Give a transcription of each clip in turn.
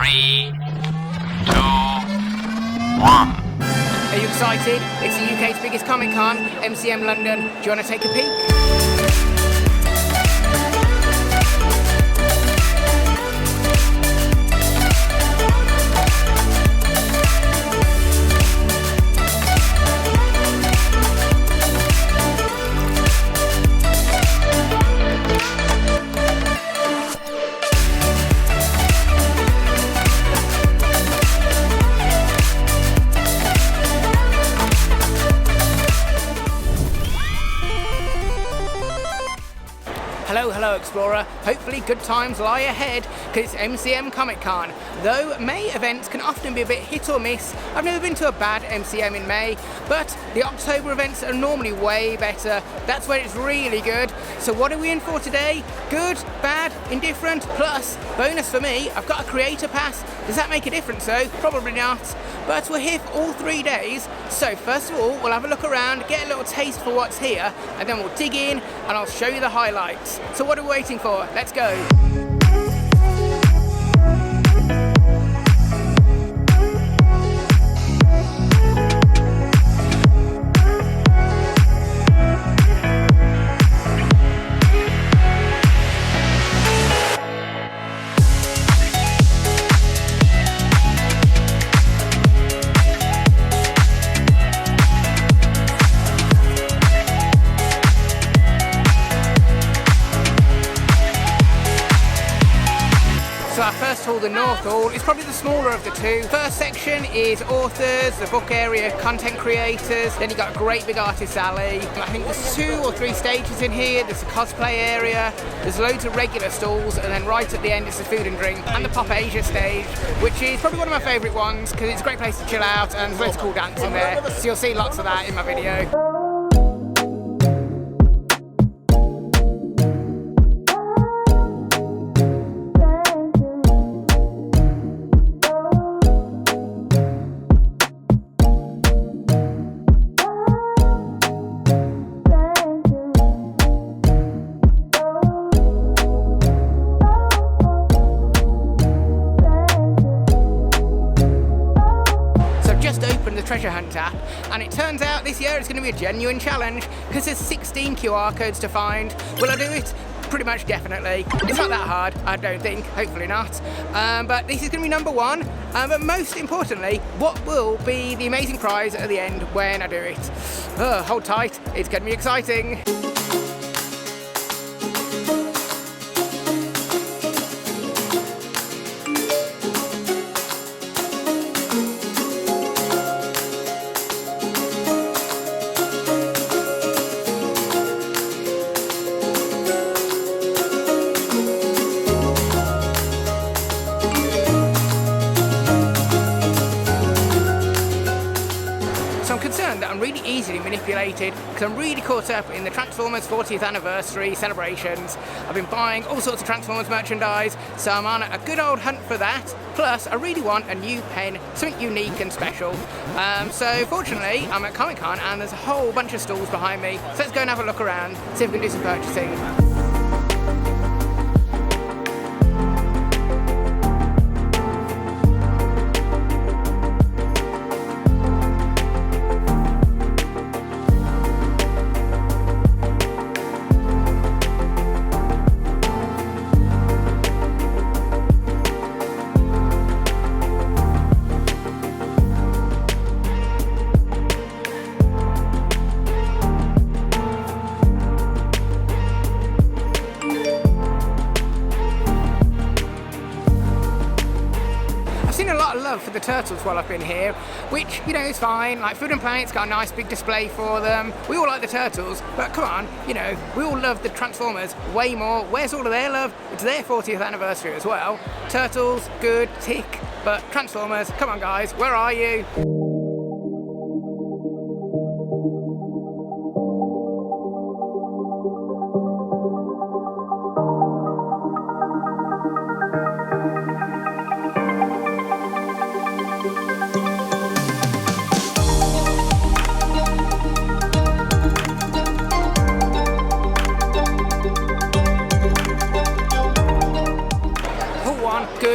3, 2, 1. Are you excited? It's the UK's biggest Comic Con, MCM London. Do you want to take a peek? Hello Explorer, hopefully good times lie ahead because it's MCM Comic Con. Though May events can often be a bit hit or miss, I've never been to a bad MCM in May, but the October events are normally way better. That's where it's really good. So what are we in for today? Good, bad, indifferent, plus, bonus for me, I've got a creator pass. Does that make a difference though? Probably not. But we're here for all 3 days, so first of all we'll have a look around, get a little taste for what's here, and then we'll dig in and I'll show you the highlights. So what are we waiting for? Let's go! So our first hall, the North Hall, is probably the smaller of the two. First section is authors, the book area, content creators. Then you've got a great big artist alley. I think there's 2 or 3 stages in here. There's a cosplay area, there's loads of regular stalls, and then right at the end is the food and drink and the Pop Asia stage, which is probably one of my favourite ones because it's a great place to chill out and there's loads of cool dancing there. So you'll see lots of that in my video. Treasure Hunt app, and it turns out this year it's going to be a genuine challenge because there's 16 QR codes to find. Will I do it? Pretty much definitely. It's not that hard, I don't think, hopefully not. But this is going to be number 1. But most importantly, what will be the amazing prize at the end when I do it? Hold tight, it's going to be exciting. That I'm really easily manipulated because I'm really caught up in the Transformers 40th anniversary celebrations. I've been buying all sorts of Transformers merchandise, so I'm on a good old hunt for that. Plus, I really want a new pen, something unique and special. So fortunately, I'm at Comic Con and there's a whole bunch of stalls behind me. So let's go and have a look around, see if we can do some purchasing. For the turtles while I've been here, which, you know, is fine. Like, Food and Planet's got a nice big display for them. We all like the turtles, but come on, you know, we all love the Transformers way more. Where's all of their love? It's their 40th anniversary as well. Turtles, good, tick, but Transformers, come on guys, where are you?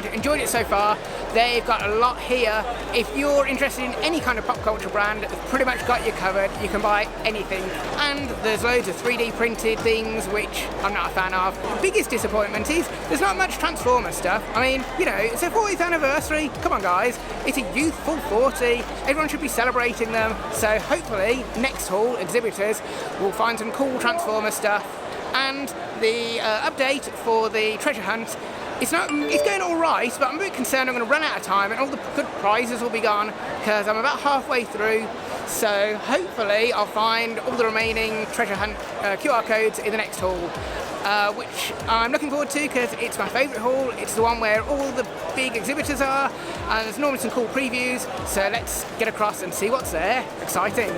good, enjoyed it so far. They've got a lot here. If you're interested in any kind of pop culture brand, they've pretty much got you covered. You can buy anything. And there's loads of 3D printed things, which I'm not a fan of. The biggest disappointment is there's not much Transformers stuff. I mean, you know, it's a 40th anniversary. Come on, guys. It's a youthful 40. Everyone should be celebrating them. So hopefully, next haul, exhibitors, will find some cool Transformer stuff. And the update for the treasure hunt, it's going all right, but I'm a bit concerned I'm going to run out of time and all the good prizes will be gone because I'm about halfway through. So hopefully I'll find all the remaining treasure hunt QR codes in the next haul, which I'm looking forward to because it's my favourite haul. It's the one where all the big exhibitors are, and there's normally some cool previews. So let's get across and see what's there. Exciting.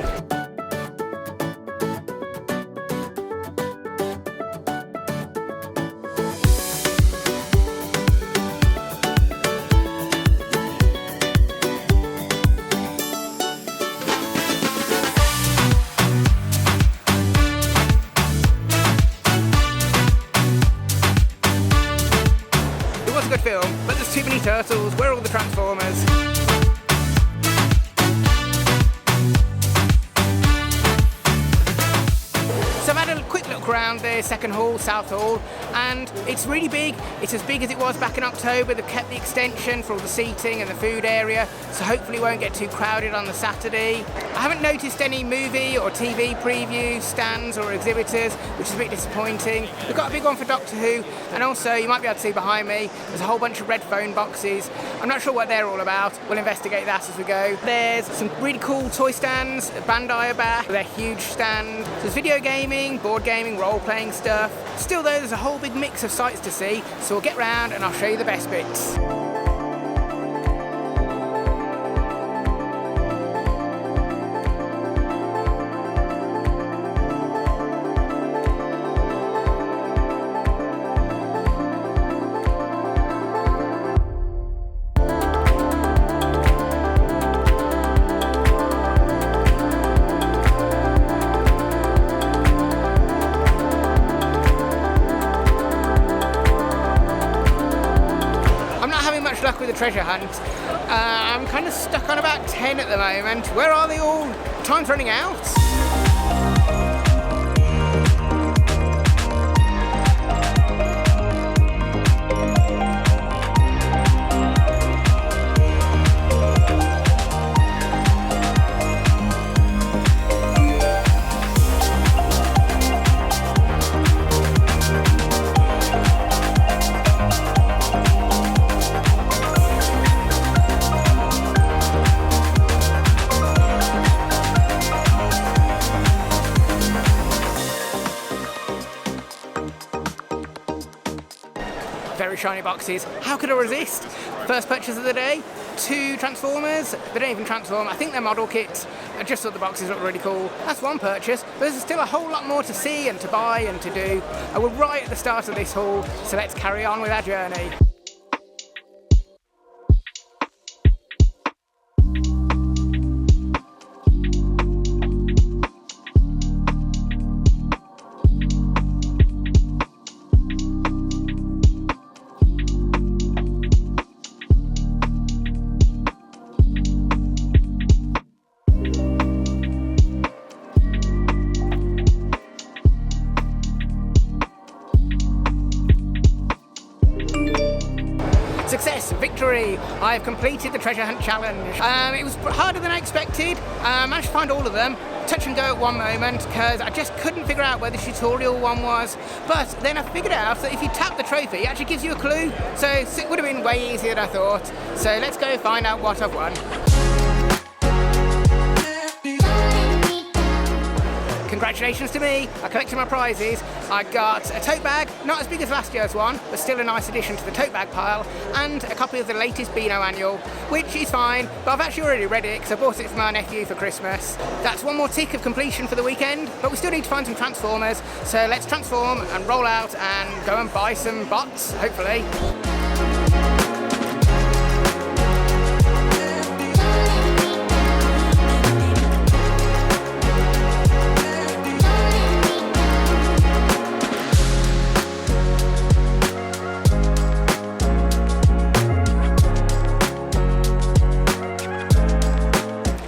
Film, but there's too many turtles. Where are all the Transformers? So I've had a quick look around the second hall, South Hall, and it's really big. It's as big as it was back in October. They've kept the extension for all the seating and the food area, so hopefully it won't get too crowded on the Saturday. I haven't noticed any movie or TV preview stands or exhibitors, which is a bit disappointing. We've got a big one for Doctor Who, and also you might be able to see behind me, there's a whole bunch of red phone boxes. I'm not sure what they're all about. We'll investigate that as we go. There's some really cool toy stands. Bandai are back, they're huge stand. So there's video gaming, board gaming, role-playing stuff. Still though, there's a whole big mix of sights to see, so we'll get round and I'll show you the best bits. Luck with the treasure hunt. I'm kind of stuck on about 10 at the moment. Where are they all? Time's running out. Very shiny boxes. How could I resist? First purchase of the day, 2 Transformers. They don't even transform. I think they're model kits. I just thought the boxes looked really cool. That's one purchase, but there's still a whole lot more to see and to buy and to do. And we're right at the start of this haul, so let's carry on with our journey. Success, victory! I've completed the treasure hunt challenge. It was harder than I expected. I managed to find all of them. Touch and go at one moment because I just couldn't figure out where the tutorial one was. But then I figured out that if you tap the trophy, it actually gives you a clue. So it would have been way easier than I thought. So let's go find out what I've won. Congratulations to me, I collected my prizes. I got a tote bag, not as big as last year's one, but still a nice addition to the tote bag pile, and a copy of the latest Beano annual, which is fine, but I've actually already read it because I bought it for my nephew for Christmas. That's one more tick of completion for the weekend, but we still need to find some Transformers, so let's transform and roll out and go and buy some bots, hopefully.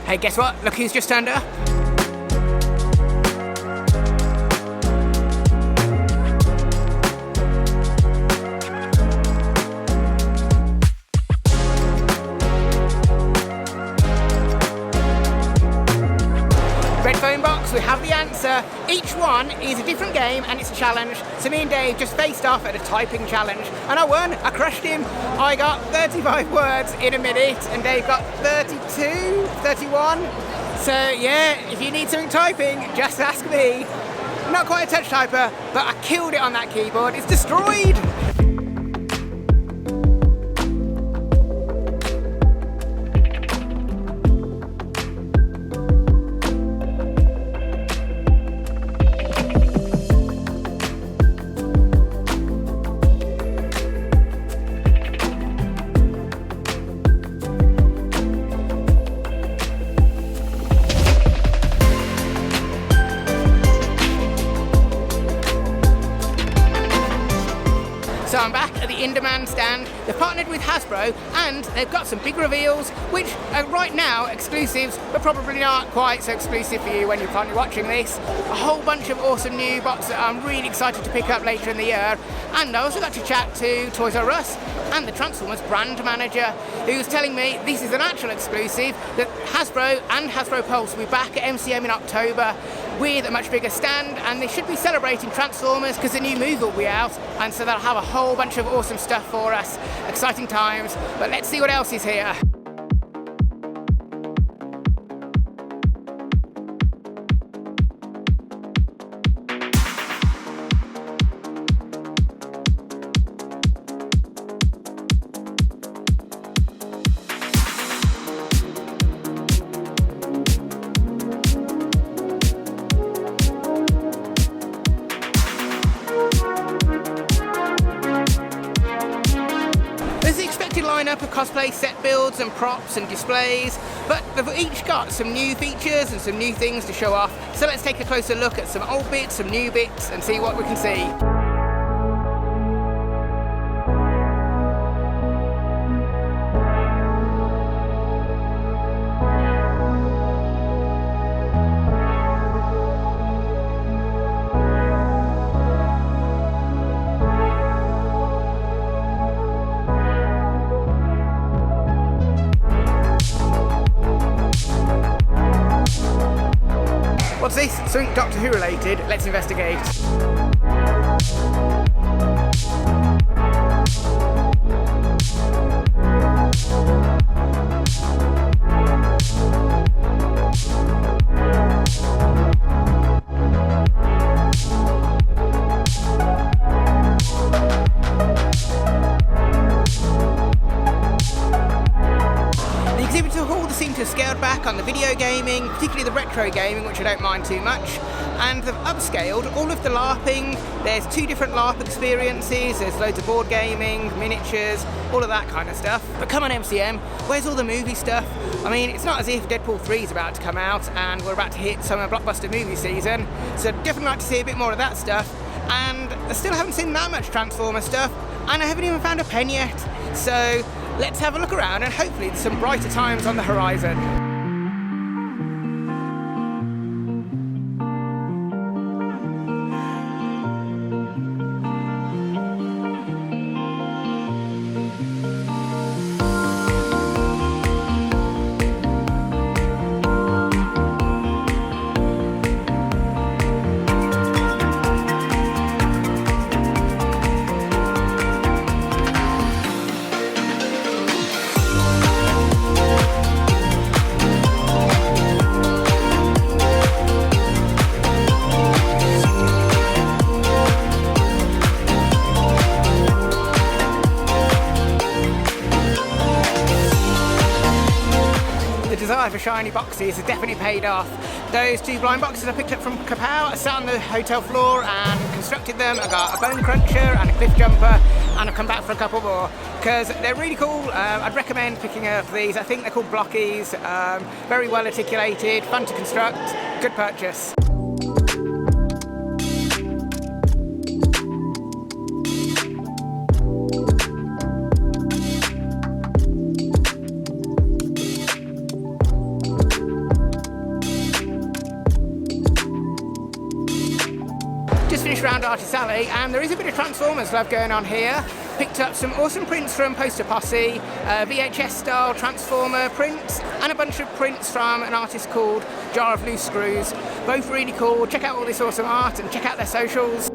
Hey, guess what? Look who's just turned up. Red phone box, we have the answer. Each one is a different game and it's a challenge. So me and Dave just faced off at a typing challenge and I won. I crushed him. I got 35 words in a minute and Dave got 32, 31. So yeah, if you need something typing, just ask me. Not quite a touch typer, but I killed it on that keyboard. It's destroyed. So I'm back at the In-Demand stand. They've partnered with Hasbro and they've got some big reveals, which are right now exclusives, but probably not quite so exclusive for you when you're finally watching this. A whole bunch of awesome new bots that I'm really excited to pick up later in the year. And I also got to chat to Toys R Us and the Transformers brand manager, who was telling me this is an actual exclusive, that Hasbro and Hasbro Pulse will be back at MCM in October with a much bigger stand, and they should be celebrating Transformers because the new movie will be out, and so they'll have a whole bunch of awesome stuff for us. Exciting times, but let's see what else is here. Lineup of cosplay set builds and props and displays, but they've each got some new features and some new things to show off. So let's take a closer look at some old bits, some new bits, and see what we can see. What's this? Something Doctor Who related. Let's investigate. Seem to have scaled back on the video gaming, particularly the retro gaming, which I don't mind too much, and they've upscaled all of the LARPing. There's 2 different LARP experiences, there's loads of board gaming, miniatures, all of that kind of stuff. But come on MCM, where's all the movie stuff? I mean, it's not as if Deadpool 3 is about to come out and we're about to hit summer blockbuster movie season, so definitely like to see a bit more of that stuff. And I still haven't seen that much Transformer stuff, and I haven't even found a pen yet. So let's have a look around and hopefully there's some brighter times on the horizon. desire for shiny boxes has definitely paid off. Those 2 blind boxes I picked up from Kapow, I sat on the hotel floor and constructed them. I got a bone cruncher and a cliff jumper, and I've come back for a couple more because they're really cool. I'd recommend picking up these. I think they're called blockies, very well articulated, fun to construct, good purchase. Artist Alley, and there is a bit of Transformers love going on here. Picked up some awesome prints from Poster Posse, VHS style Transformer prints, and a bunch of prints from an artist called Jar of Loose Screws. Both really cool. Check out all this awesome art and check out their socials.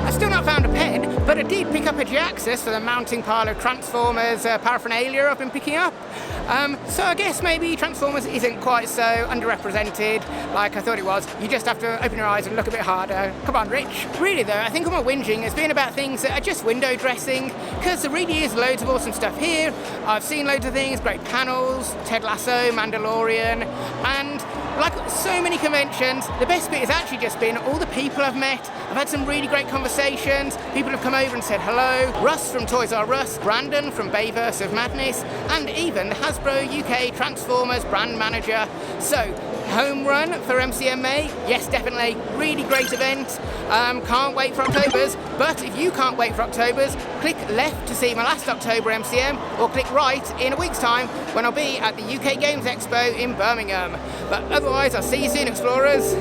I've still not found a pen, but I did pick up a G-axis for the mounting pile of Transformers paraphernalia I've been picking up. So I guess maybe Transformers isn't quite so underrepresented like I thought it was. You just have to open your eyes and look a bit harder. Come on, Rich. Really though, I think all my whinging has been about things that are just window dressing, because there really is loads of awesome stuff here. I've seen loads of things, great panels, Ted Lasso, Mandalorian, and like so many conventions, the best bit has actually just been all the people I've met. I've had some really great conversations. People have come over and said hello. Russ from Toys R Us, Brandon from Bayverse of Madness, and even the Hasbro UK Transformers brand manager. So, home run for MCM May? Yes, definitely. Really great event. Can't wait for October's. But if you can't wait for October's, click left to see my last October MCM, or click right in a week's time when I'll be at the UK Games Expo in Birmingham. But otherwise, I'll see you soon, explorers.